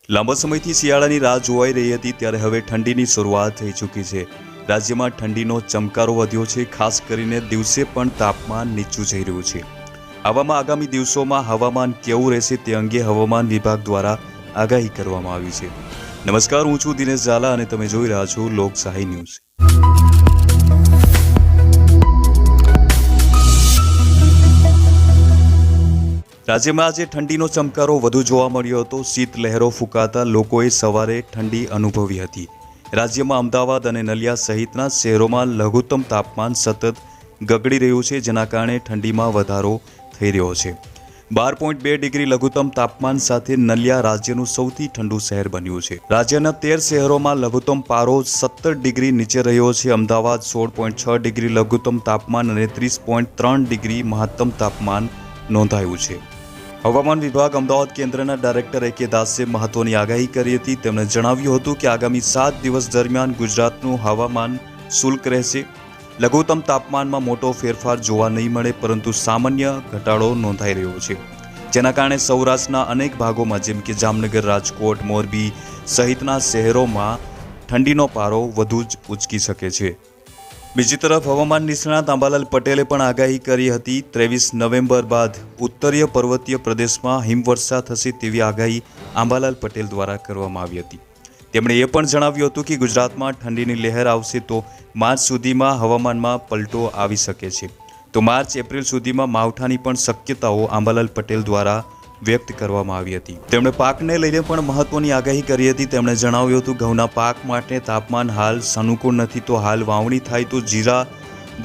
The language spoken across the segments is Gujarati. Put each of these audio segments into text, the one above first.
લાંબા સમયથી શિયાળાની રાહ જોવાઈ રહી હતી ત્યારે હવે ઠંડીની શરૂઆત થઈ ચૂકી છે। રાજ્યમાં ઠંડીનો ચમકારો વધ્યો છે। ખાસ કરીને દિવસે પણ તાપમાન નીચું જઈ રહ્યું છે। આવામાં આગામી દિવસોમાં હવામાન કેવું રહેશે તે અંગે હવામાન વિભાગ દ્વારા આગાહી કરવામાં આવી છે। નમસ્કાર, હું છું દિનેશ ઝાલા અને તમે જોઈ રહ્યા છો લોકશાહી ન્યૂઝ। રાજ્યમાં આજે ઠંડીનો ચમકારો વધુ જોવા મળ્યો હતો। શીત લહેરો ફૂંકાતા લોકોએ સવારે ઠંડી અનુભવી હતી। રાજ્યમાં અમદાવાદ અને નલિયા સહિતના શહેરોમાં લઘુત્તમ તાપમાન સતત ગગડી રહ્યું છે, જેના કારણે ઠંડીમાં વધારો થઈ રહ્યો છે। 12.2 ડિગ્રી લઘુત્તમ તાપમાન સાથે નલિયા રાજ્યનું સૌથી ઠંડુ શહેર બન્યું છે। રાજ્યના 13 શહેરોમાં લઘુત્તમ પારો 17 ડિગ્રી નીચે રહ્યો છે। અમદાવાદ 16.6 ડિગ્રી લઘુત્તમ તાપમાન અને 30.3 ડિગ્રી મહત્તમ તાપમાન નોંધાયું છે। હવામાન વિભાગ અમદાવાદ કેન્દ્રના ડાયરેક્ટર એ કે દાસે મહત્વની આગાહી કરી હતી। તેમણે જણાવ્યું હતું કે આગામી 7 દિવસ દરમિયાન ગુજરાતનું હવામાન શુષ્ક રહેશે। લઘુત્તમ તાપમાનમાં મોટો ફેરફાર જોવા નહીં મળે, પરંતુ સામાન્ય ઘટાડો નોંધાઈ રહ્યો છે, જેના કારણે સૌરાષ્ટ્રના અનેક ભાગોમાં જેમ કે જામનગર, રાજકોટ, મોરબી સહિતના શહેરોમાં ઠંડીનો પારો વધુ જ ઊંચકી શકે છે। બીજી તરફ હવામાન નિષ્ણાત અંબાલાલ પટેલે પણ આગાહી કરી હતી। 23 નવેમ્બર બાદ ઉત્તરીય પર્વતીય પ્રદેશમાં હિમવર્ષા થશે તેવી આગાહી અંબાલાલ પટેલ દ્વારા કરવામાં આવી હતી। તેમણે એ પણ જણાવ્યું હતું કે ગુજરાતમાં ઠંડીની લહેર આવશે તો માર્ચ સુધીમાં હવામાનમાં પલટો આવી શકે છે, તો માર્ચ-એપ્રિલ સુધીમાં માવઠાની પણ શક્યતાઓ અંબાલાલ પટેલ દ્વારા વ્યક્ત કરવામાં આવી હતી। તેમણે પાકને લઈને પણ મહત્વની આગાહી કરી હતી। તેમણે જણાવ્યું હતું ઘઉંના પાક માટે તાપમાન હાલ અનુકૂળ નથી, તો હાલ વાવણી થાય તો જીરા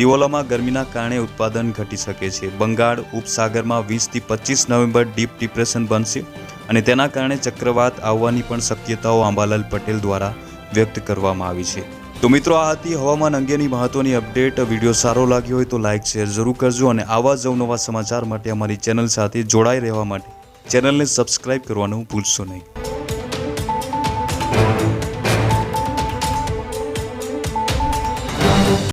દિવેલામાં ગરમીના કારણે ઉત્પાદન ઘટી શકે છે। બંગાળ ઉપસાગરમાં 20 થી 25 નવેમ્બર ડીપ ડિપ્રેશન બનશે અને તેના કારણે ચક્રવાત આવવાની પણ શક્યતાઓ અંબાલાલ પટેલ દ્વારા વ્યક્ત કરવામાં આવી છે। તો મિત્રો, આ હતી હવામાન અંગેની મહત્વની અપડેટ। વિડીયો સારો લાગ્યો હોય તો લાઇક શેર જરૂર કરજો અને આવા જ અવનવા સમાચાર માટે અમારી ચેનલ સાથે જોડાઈ રહેવા માટે ચેનલને સબસ્ક્રાઇબ કરવાનું ભૂલશો નહીં।